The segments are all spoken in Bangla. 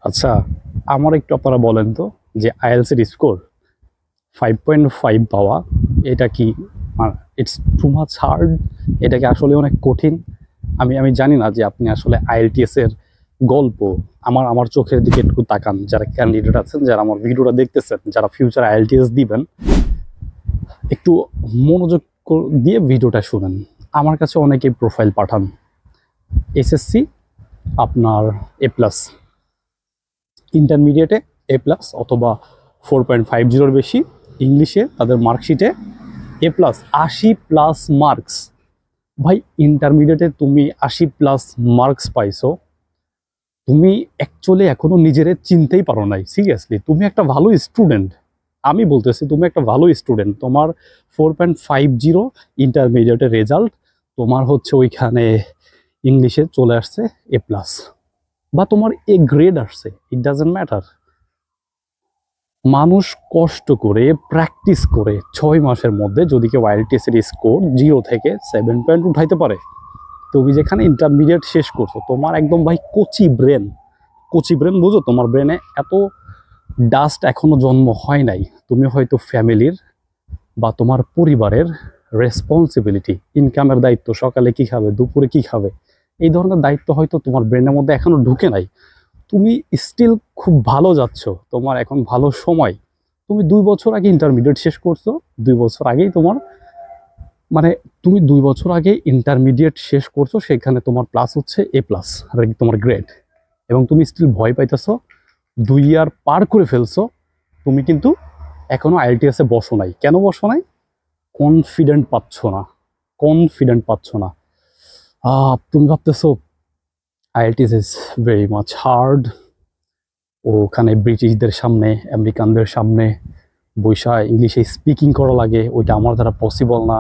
আচ্ছা, আমার একটু আপনারা বলেন তো যে আইএলটিএস এর স্কোর 5.5 পাওয়া এটা কি ইটস টু মাচ হার্ড? এটা কি আসলে অনেক কঠিন? আমি আমি জানি না যে আপনি আসলে আইএলটিএস এর গল্প আমার আমার চোখের দিকে একটু তাকান, যারা ক্যান্ডিডেট আছেন, যারা আমার ভিডিওটা দেখতেছেন, যারা ফিউচার আইএলটিএস দিবেন, একটু মনোযোগ দিয়ে ভিডিওটা শুনেন। আমার কাছে অনেকে প্রোফাইল পাঠান এসএসসি আপনার A+, ইন্টারমিডিয়েটে A+ অথবা 4.50 বেশি, ইংলিশে তাদের মার্কশিটে A+, 80+ মার্কস। ভাই, ইন্টারমিডিয়েটে তুমি 80+ মার্কস পাইছো, তুমি অ্যাকচুয়ালি এখনো নিজেরে চিনতেই পারো নাই। সিরিয়াসলি, তুমি একটা ভালো স্টুডেন্ট, আমি বলতেছি তুমি একটা ভালো স্টুডেন্ট। তোমার 4.50 ইন্টারমিডিয়েটের রেজাল্ট, তোমার হচ্ছে ওইখানে ইংলিশে চলে আসছে A+, বা তোমার এ গ্রেড আসছে, ইট ডাজন্ট ম্যাটার। মানুষ কষ্ট করে প্র্যাকটিস করে 6 মাসের মধ্যে যদি কেউ আইএলটিএস এর স্কোর 0 থেকে 7 পয়েন্ট উঠাইতে পারে, তুমি যেখানে ইন্টারমিডিয়েট শেষ করছো, তোমার একদম ভাই কচি ব্রেন, কচি ব্রেন বুঝো, তোমার ব্রেনে এত ডাস্ট এখনো জন্ম হয় নাই। তুমি হয়তো ফ্যামিলির বা তোমার পরিবারের রেসপন্সিবিলিটি, ইনকামের দায়িত্ব, সকালে কি খাবে, দুপুরে কি খাবে, এই ধরনের দায়িত্ব হয়তো তোমার ব্রেনের মধ্যে এখনো ঢুকে নাই। তুমি স্টিল খুব ভালো যাচ্ছ, তোমার এখন ভালো সময়। তুমি 2 বছর আগে ইন্টারমিডিয়েট শেষ করছো, 2 বছর আগেই তোমার মানে তুমি 2 বছর আগে ইন্টারমিডিয়েট শেষ করছো, সেখানে তোমার প্লাস হচ্ছে A+, তোমার গ্রেড, এবং তুমি স্টিল ভয় পাইতেছো। 2 ইয়ার পার করে ফেলছো, তুমি কিন্তু এখনো আইএলটিএস এ বসো নাই। কেন বসো নাই? কনফিডেন্ট পাচ্ছ না, কনফিডেন্ট পাচ্ছ না। তুমি ভাবতেছো IELTS is very much hard, ওখানে ব্রিটিশদের সামনে, আমেরিকানদের সামনে বৈশা ইংলিশে স্পিকিং করা লাগে, ওইটা আমার দ্বারা পসিবল না।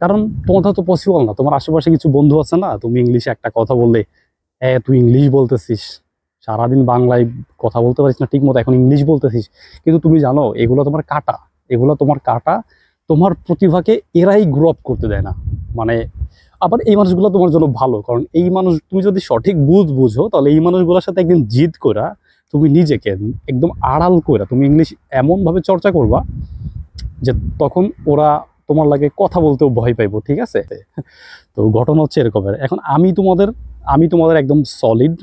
কারণ তোমার দ্বারা তো পসিবল না। তোমার আশেপাশে কিছু বন্ধু আছে না, তুমি ইংলিশে একটা কথা বললে, তুই ইংলিশ বলতেছিস, সারাদিন বাংলায় কথা বলতে পারিস না ঠিক মতো, এখন ইংলিশ বলতেছিস। কিন্তু তুমি জানো এগুলো তোমার কাটা, এগুলো তোমার কাটা। তোমার প্রতিভাকে এরাই গ্রো আপ করতে দেয় না। মানে আবার এই মানুষগুলো তোমার জন্য ভালো, কারণ এই মানুষ, তুমি যদি সঠিক বুঝো, তাহলে এই মানুষগুলোর সাথে একদিন জিদ করা, তুমি নিজেকে একদম আড়াল করে তুমি ইংলিশ এমনভাবে চর্চা করবা যে তখন ওরা তোমার লাগে কথা বলতেও ভয় পাইবো। ঠিক আছে? তো ঘটনা হচ্ছে এরকমের। এখন আমি তোমাদের একদম সলিড,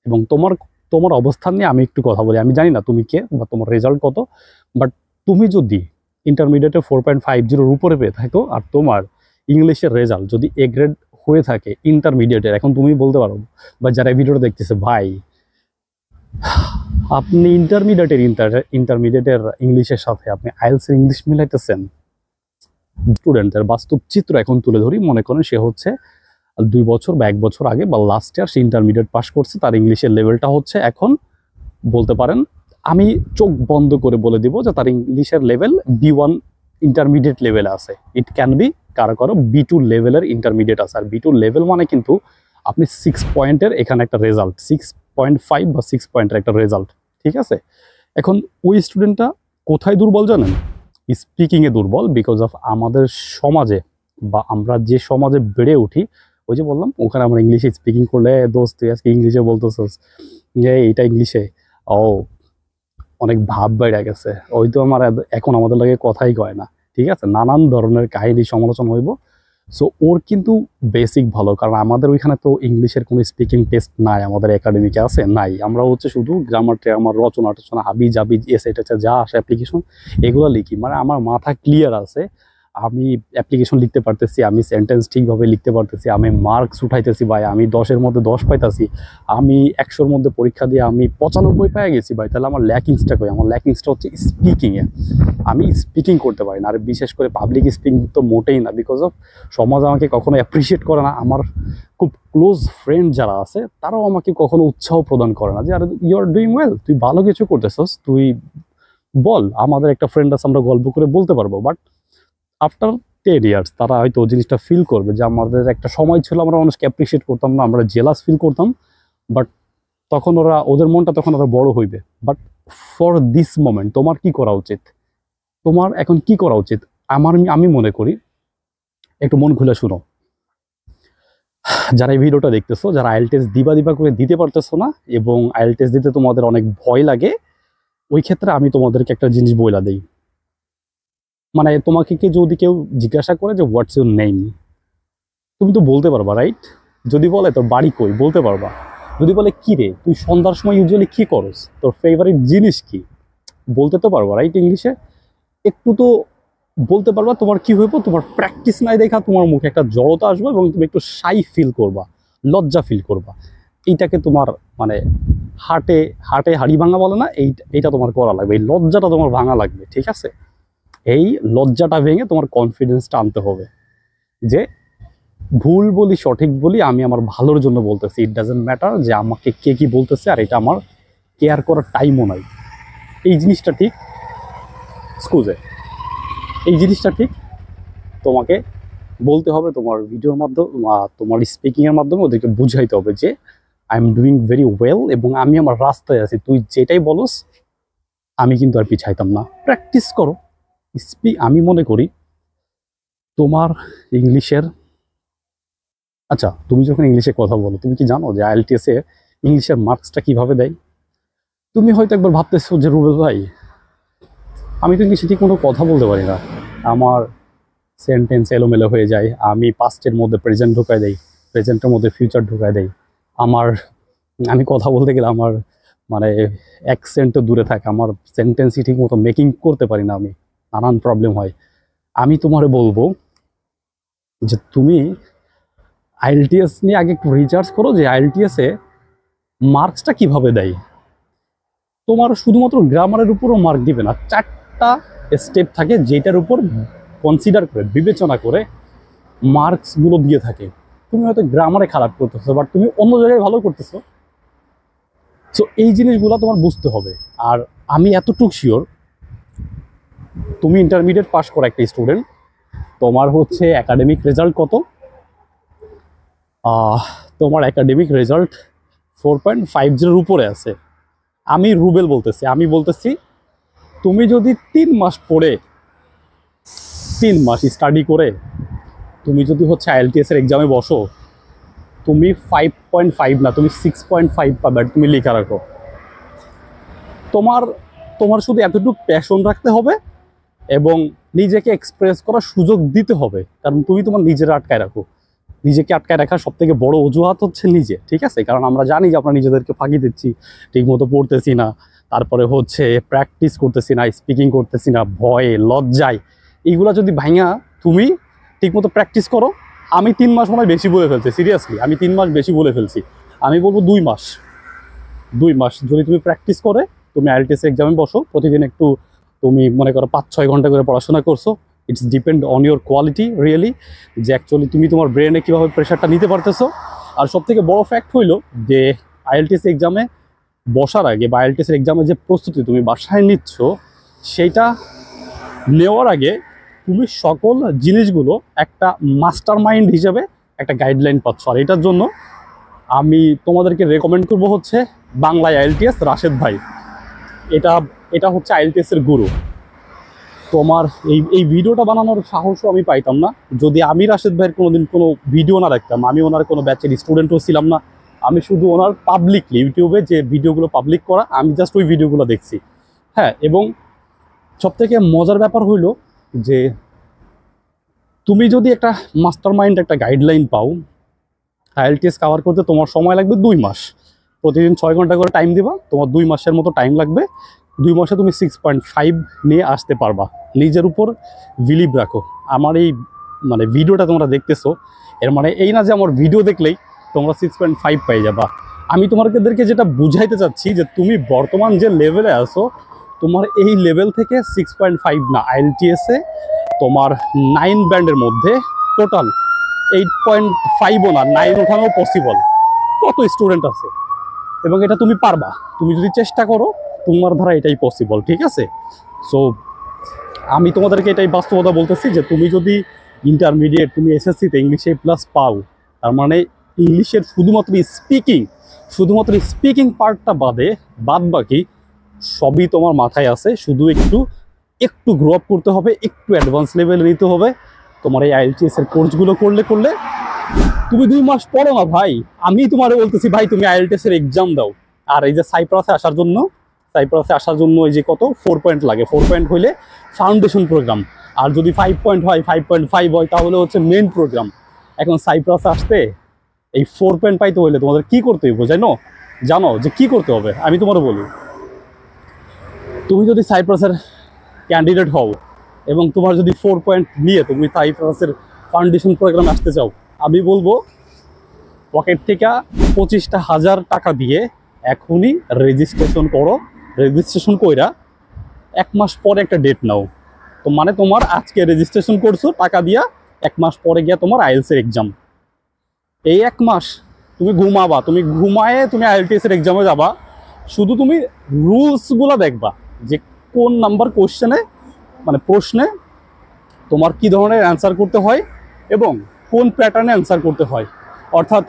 এবং তোমার তোমার অবস্থান নিয়ে আমি একটু কথা বলি। আমি জানি না তুমি কে বা তোমার রেজাল্ট কত, বাট তুমি যদি ইন্টারমিডিয়েটে 4.50 উপরে পেয়ে থাকো, আর তোমার ইংলিশের রেজাল্ট যদি এ গ্রেড হয়ে থাকে ইন্টারমিডিয়েটের, এখন তুমি বলতে পারো, বা যারা ভিডিওটা দেখতেছে, ভাই আপনি ইন্টারমিডিয়েটের ইংলিশের সাথে আপনি আইএলটিএস ইংলিশ মিলাইতেছেন। স্টুডেন্টের বাস্তব চিত্র এখন তুলে ধরি। মনে করেন সে হচ্ছে 2 বছর বা 1 বছর আগে বা লাস্ট ইয়ার সে ইন্টারমিডিয়েট পাস করছে, তার ইংলিশের লেভেলটা হচ্ছে এখন, বলতে পারেন, আমি চোখ বন্ধ করে বলে দিব যে তার ইংলিশের লেভেল B1 ইন্টারমিডিয়েট লেভেলে আছে। ইট ক্যান বি কারো কারো B2 লেভেলের ইন্টারমিডিয়েট আছে। আর B2 লেভেল মানে কিন্তু আপনি 6 পয়েন্টের এখানে একটা রেজাল্ট, 6.5 বা 6 পয়েন্টের একটা রেজাল্ট। ঠিক আছে? এখন ওই স্টুডেন্টটা কোথায় দুর্বল জানেন? স্পিকিংয়ে দুর্বল, বিকজ অফ আমাদের সমাজে, বা আমরা যে সমাজে বেড়ে উঠি, ওই যে বললাম, ওখানে আমরা ইংলিশে স্পিকিং করলে, দোস্ত তুই আজকে ইংলিশে বলতেছিস, যে এইটা ইংলিশে, ও অনেক ভাব বেড়ে গেছে, ওই তো আমার এখন আমাদের লাগে কথাই কয় না। ঠিক আছে? নানান ধরনের কাহিনী সমালোচনা হইব। সো ওর কিন্তু বেসিক ভালো, কারণ আমাদের ওইখানে তো ইংলিশের কোনো স্পিকিং টেস্ট নাই, আমাদের একাডেমিকে আছে নাই। আমরা হচ্ছে শুধু গ্রামার ট্রামার, রচনা টচনা, হাবি জাবি, এসে টেসে যা আসে অ্যাপ্লিকেশন, এগুলো লিখি। মানে আমার মাথা ক্লিয়ার আছে, আমি অ্যাপ্লিকেশন লিখতে পারতেছি, আমি সেন্টেন্স ঠিকভাবে লিখতে পারতেছি, আমি মার্কস উঠাইতেছি ভাই, আমি 10-এর মধ্যে 10 পাইতেছি, আমি 100-র মধ্যে পরীক্ষা দিয়ে আমি 95 পেয়ে গেছি ভাই। তাহলে আমার ল্যাকিংসটা কই? আমার ল্যাকিংসটা হচ্ছে স্পিকিংয়ে। আমি স্পিকিং করতে পারি না, আর বিশেষ করে পাবলিক স্পিকিং তো মোটেই না, বিকজ অফ সমাজ আমাকে কখনো অ্যাপ্রিসিয়েট করে না। আমার খুব ক্লোজ ফ্রেন্ড যারা আছে, তারাও আমাকে কখনো উৎসাহ প্রদান করে না যে আর ইউ আর ডুইং ওয়েল, তুই ভালো কিছু করতেছস, তুই বল। আমাদের একটা ফ্রেন্ড আছে, আমরা গল্প করে বলতে পারবো, বাট আফটার 10 ইয়ার্স তারা হয়তো ওই জিনিসটা ফিল করবে যে আমাদের একটা সময় ছিল আমরা মানুষকে অ্যাপ্রিসিয়েট করতাম না, আমরা জেলাস ফিল করতাম। বাট তখন ওদের মনটা তখন ওরা বড় হইবে। বাট ফর দিস মোমেন্ট তোমার কি করা উচিত? তোমার এখন কি করা উচিত? আমি মনে করি, একটু মন খুলে শুনো। যারা এই ভিডিওটা দেখতেছো, যারা আইএলটিএস দিবা করে দিতে পারতেছো না এবং আইএলটিএস দিতে তোমাদের অনেক ভয় লাগে, ওই ক্ষেত্রে আমি তোমাদেরকে একটা জিনিস বইলা দেই। মানে তোমাকে যদি কেউ জিজ্ঞাসা করে যে হোয়াটস ইউর নেম, তুমি তো বলতে পারবা, রাইট? যদি বলে তোর বাড়ি কই, বলতে পারবা। যদি বলে কি রে তুই সন্ধ্যার সময় ইউজুয়ালি কি করস, তোর ফেভারিট জিনিস কি, বলতে তো পারবা, রাইট? ইংলিশে একটু তো বলতে পারবা। তোমার কি হইব, তোমার প্র্যাকটিস নাই দেখা তোমার মুখে একটা জড়তা আসবে এবং তুমি একটু শাই ফিল করবা, লজ্জা ফিল করবা। এইটাকে তোমার মানে হাটে হাড়ি ভাঙা বলে না, এইটা তোমার করা লাগবে, এই লজ্জাটা তোমার ভাঙা লাগবে, ঠিক আছে? এই লজ্জাটা ভেঙে তোমার কনফিডেন্সটা আনতে হবে যে ভুল বলি সঠিক বলি আমি আমার ভালোর জন্য বলতেছি। ইট ডাজেন্ট ম্যাটার যে আমাকে কে কি বলতেছে, আর এটা আমার কেয়ার করার টাইমও নাই। এই জিনিসটা ঠিক স্কুজে, এই জিনিসটা ঠিক তোমাকে বলতে হবে তোমার ভিডিওর মাধ্যমে, তোমার স্পিকিংয়ের মাধ্যমে ওদেরকে বুঝাইতে হবে যে I am doing very well এবং আমি আমার রাস্তায় আছি, তুই যেটাই বলস আমি কিন্তু আর পিছাইতাম না। প্র্যাকটিস করো। আমি মনে করি তোমার ইংলিশের, আচ্ছা তুমি যখন ইংলিশে কথা বলো, তুমি কি জানো যে আইএলটিএসে ইংলিশের মার্কসটা কিভাবে দেয়? তুমি হয়তো একবার ভাবতেছো যে রুবেল ভাই আমি তো ইংলিশে ঠিক মতো কথা বলতে পারি না, আমার সেন্টেন্স এলোমেলো হয়ে যায়, আমি পাস্টের মধ্যে প্রেজেন্ট ঢুকাই দেই, প্রেজেন্টের মধ্যে ফিউচার ঢুকাই দেই, আমি কথা বলতে গেলে আমার মানে অ্যাকসেন্টও দূরে থাকে, আমার সেন্টেন্সই ঠিক মতো মেকিং করতে পারি না, আমি নানান প্রবলেম হয়। আমি তোমারে বলবো যে তুমি আইএলটিএস নিয়ে আগে একটু রিসার্চ করো যে আইএলটিএসে মার্কসটা কিভাবে দেয়। তোমার শুধুমাত্র গ্রামারের উপরও মার্ক দিবে না, 4টা স্টেপ থাকে যেটার উপর কনসিডার করে বিবেচনা করে মার্কসগুলো দিয়ে থাকে। তুমি হয়তো গ্রামারে খারাপ করতেছো বাট তুমি অন্য জায়গায় ভালো করতেছো। সো এই জিনিসগুলো তোমার বুঝতে হবে। আর আমি এতটুকু শিওর, তুমি ইন্টারমিডিয়েট পাস করা একটা স্টুডেন্ট, তোমার হচ্ছে একাডেমিক রেজাল্ট কত? তোমার একাডেমিক রেজাল্ট 4.50 উপরে আছে। আমি রুবেল বলতেছি, আমি বলতেছি তুমি যদি 3 মাস পড়ে 3 মাস স্টাডি করে তুমি যদি হচ্ছে আইএলটিএস এর এক্সামে বসো, তুমি 5.5 না তুমি 6.5 পাবে, তুমি লিখে রাখো। তোমার শুধু এতটুকু প্যাশন রাখতে হবে এবং নিজেকে এক্সপ্রেস করার সুযোগ দিতে হবে, কারণ তুমি তোমার নিজের আটকায় রাখো। নিজেকে আটকায় রাখার সব থেকে বড় অজুহাত হচ্ছে নিজে, ঠিক আছে? কারণ আমরা জানি যে আমরা নিজেদেরকে ফাঁকি দিচ্ছি, ঠিকমতো পড়তেছি না, তারপরে হচ্ছে প্র্যাকটিস করতেছি না, স্পিকিং করতেছি না, ভয়ে লজ্জায়। এইগুলো যদি ভাঙা তুমি ঠিকমতো প্র্যাকটিস করো, আমি 3 মাস মনে হয় বেশি বলে ফেলছি, সিরিয়াসলি আমি 3 মাস বেশি বলে ফেলছি। আমি বলবো 2 মাস যদি তুমি প্র্যাকটিস করে তুমি আইএলটিএস এক্সামে বসো, প্রতিদিন একটু তুমি মনে করো 5-6 ঘন্টা করে পড়াশোনা করছো, it's depend on your quality really, যে অ্যাকচুয়ালি তুমি তোমার ব্রেনে কীভাবে প্রেশারটা নিতে পারতেছো। আর সবথেকে বড় ফ্যাক্ট হইলো যে আইএলটিএস এক্সামে বসার আগে বা আইএলটিএস এক্সামে যে প্রস্তুতি তুমি বাসায় নিচ্ছ, সেইটা নেওয়ার আগে তুমি সকল জিনিসগুলো একটা মাস্টার মাইন্ড হিসেবে একটা গাইডলাইন পাচ্ছ। আর এটার জন্য আমি তোমাদেরকে রেকমেন্ড করবো হচ্ছে বাংলায় আইএলটিএস রাশেদ ভাই। এটা হচ্ছে আইএলটিএস এর গুরু। তোমার এই ভিডিওটা বানানোর সাহসও আমি পাইতাম না যদি আমি রাশেদ ভাইয়ের কোনোদিন কোনো ভিডিও না দেখতাম। আমি ওনার কোনো ব্যাচের স্টুডেন্টও ছিলাম না, আমি শুধু ওনার পাবলিকলি ইউটিউবে যে ভিডিওগুলো পাবলিক করা, আমি জাস্ট ওই ভিডিওগুলো দেখছি। হ্যাঁ, এবং সবথেকে মজার ব্যাপার হইলো যে তুমি যদি একটা মাস্টার মাইন্ড একটা গাইডলাইন পাও, আইএলটিএস কভার করতে তোমার সময় লাগবে 2 মাস। প্রতিদিন 6 ঘন্টা করে টাইম দিবা, তোমার 2 মাসের মতো টাইম লাগবে। 2 মাসে তুমি 6.5 নিয়ে আসতে পারবা। নিজের উপর বিলিভ রাখো। আমার এই মানে ভিডিওটা তোমরা দেখতেছো, এর মানে এই না যে আমার ভিডিও দেখলেই তোমরা 6.5 পেয়ে যাবা। আমি তোমাদেরকে যেটা বুঝাইতে চাচ্ছি যে তুমি বর্তমান যে লেভেলে আসো, তোমার এই লেভেল থেকে 6.5 না, আইএলটিএসে তোমার 9 ব্যান্ডের মধ্যে টোটাল 8.5ও না 9 ওঠানো পসিবল। কত স্টুডেন্ট আছে এবং এটা তুমি পারবা, তুমি যদি চেষ্টা করো তোমার দ্বারা এটাই পসিবল, ঠিক আছে? সো আমি তোমাদেরকে এটাই বাস্তবতা বলতেছি যে তুমি যদি ইন্টারমিডিয়েট তুমি এসএসসিতে ইংলিশে প্লাস পাও, তার মানে ইংলিশের শুধুমাত্র স্পিকিং পার্টটা বাদ বাকি সবই তোমার মাথায় আছে। শুধু একটু গ্রো আপ করতে হবে, একটু অ্যাডভান্স লেভেলে নিতে হবে। তোমার এই আইএলটিএস এর কোর্সগুলো করলে তুমি 2 মাস পড়ো না ভাই, আমি তোমারে বলতেছি ভাই তুমি আইএলটিএস এর এক্সাম দাও। আর এই যে সাইপ্রাসে আসার জন্য এই যে কত 4 পয়েন্ট লাগে, 4 পয়েন্ট হইলে ফাউন্ডেশন প্রোগ্রাম, আর যদি 5 পয়েন্ট হয় 5.5 হয় তাহলে হচ্ছে মেইন প্রোগ্রাম। এখন সাইপ্রাসে আসতে এই 4 পয়েন্ট পাইতে হইলে তোমাদের কি করতে হবে জানো যে কি করতে হবে? আমি তোমার বলি, তুমি যদি সাইপ্রাসের ক্যান্ডিডেট হও এবং তোমার যদি 4 পয়েন্ট নিয়ে তুমি সাইপ্রাসের ফাউন্ডেশন প্রোগ্রামে আসতে চাও, আমি বলবো পকেট থেকে 25,000 টাকা দিয়ে এখনই রেজিস্ট্রেশন করো। রেজিস্ট্রেশন কইরা 1 মাস পরে একটা ডেট নাও। তো মানে তোমার আজকে রেজিস্ট্রেশন করছো টাকা দিয়া, 1 মাস পরে গিয়া তোমার আইএলটিএস এর এক্সাম। এই 1 মাস তুমি ঘুমাবা, তুমি ঘুমায়ে তুমি আইএলটিএস এর এক্সামে যাবা। শুধু তুমি রুলসগুলো দেখবা যে কোন নাম্বার কোশ্চেনে মানে প্রশ্নে তোমার কি ধরনের অ্যান্সার করতে হয় এবং কোন প্যাটার্নে অ্যান্সার করতে হয়। অর্থাৎ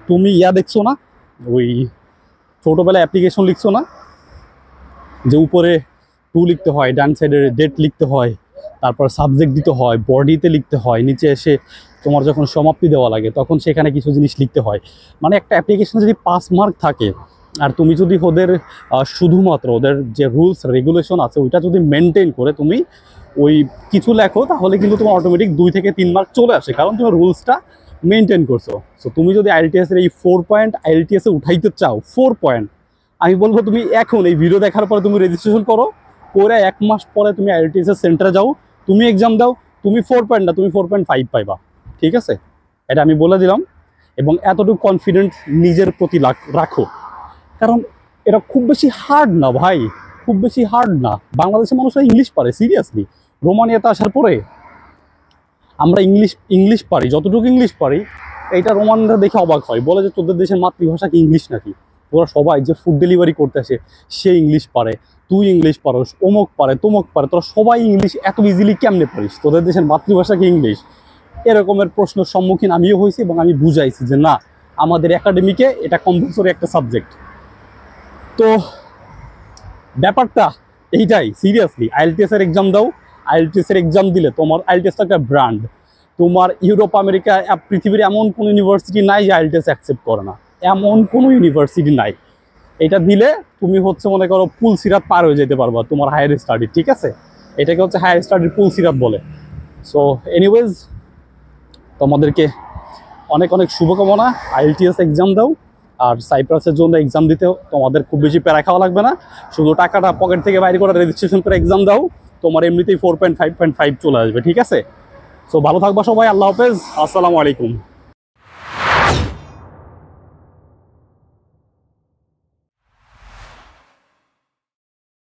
তুমি দেখছো না, ওই ছোটোবেলায় অ্যাপ্লিকেশন লিখছো না যে উপরে টু লিখতে হয়, ডান সাইডে ডেট লিখতে হয়, তারপর সাবজেক্ট দিতে হয়, বডিতে লিখতে হয়, নিচে এসে তোমার যখন সমাপ্তি দেওয়া লাগে তখন সেখানে কিছু জিনিস লিখতে হয়। মানে একটা অ্যাপ্লিকেশনে যদি 5 মার্ক থাকে আর তুমি যদি ওদের শুধুমাত্র ওদের যে রুলস রেগুলেশন আছে ওইটা যদি মেনটেন করে তুমি ওই কিছু লেখো, তাহলে কিন্তু তোমার অটোমেটিক 2 থেকে 3 মার্ক চলে আসে, কারণ তুমি রুলসটা মেনটেন করছো। সো তুমি যদি আইএলটিএস এর এই 4 পয়েন্ট আইএলটিএস এ উঠাইতে চাও, 4 পয়েন্ট, আমি বলবো তুমি এখন এই ভিডিও দেখার পরে তুমি রেজিস্ট্রেশন করো, করে 1 মাস পরে তুমি আইএলটিএস এর সেন্টারে যাও, তুমি এক্সাম দাও, তুমি 4 পয়েন্ট না তুমি 4.5 পাইবা। ঠিক আছে, এটা আমি বলে দিলাম। এবং এতটুকু কনফিডেন্স নিজের প্রতি রাখো, কারণ এটা খুব বেশি হার্ড না ভাই, খুব বেশি হার্ড না। বাংলাদেশের মানুষরা ইংলিশ পারে, সিরিয়াসলি। রোমানিয়াতে আসার পরে আমরা ইংলিশ পারি, যতটুকু ইংলিশ পারি এইটা রোমানরা দেখে অবাক হয়, বলে যে তোদের দেশের মাতৃভাষা কি ইংলিশ নাকি? ওরা সবাই যে ফুড ডেলিভারি করতে আসে সে ইংলিশ পারে, তুই ইংলিশ পারোস, অমুক পারে তমুক পারে, তোরা সবাই ইংলিশ এত ইজিলি কেমনে পারিস? তোদের দেশের মাতৃভাষা কি ইংলিশ? এরকমের প্রশ্নের সম্মুখীন আমিও হয়েছি এবং আমি বুঝাইছি যে না, আমাদের একাডেমিকে এটা কম্পালসরি একটা সাবজেক্ট। তো ব্যাপারটা এইটাই, সিরিয়াসলি আইএলটিএস এর এক্সাম দাও। আইএলটিএস এর এক্সাম দিলে তোমার আইএলটিএসটা একটা ব্র্যান্ড। তোমার ইউরোপ আমেরিকা পৃথিবীর এমন কোনো ইউনিভার্সিটি নাই যে আইএলটিএস অ্যাকসেপ্ট করে না, এমন কোনো ইউনিভার্সিটি নাই। এটা দিলে তুমি হচ্ছে মনে করো পুল সিরাত পার হয়ে যেতে পারবা তোমার হায়ার স্টাডি। ঠিক আছে, এটাকে হচ্ছে হায়ার স্টাডির পুল সিরাত বলে। সো এনিওয়েজ, তোমাদেরকে অনেক অনেক শুভকামনা। আইএলটিএস এক্সাম দাও, আর সাইপ্রাসের জন্য এক্সাম দিতেও তোমাদের খুব বেশি প্যারা খাওয়া লাগবে না, শুধু টাকাটা পকেট থেকে বাইরে করে রেজিস্ট্রেশন করে এক্সাম দাও, তোমার এমনিতেই 4.5.5 চলে আসবে। ঠিক আছে, সো ভালো থাকবা সবাই, আল্লাহ হাফেজ, আসসালামু আলাইকুম।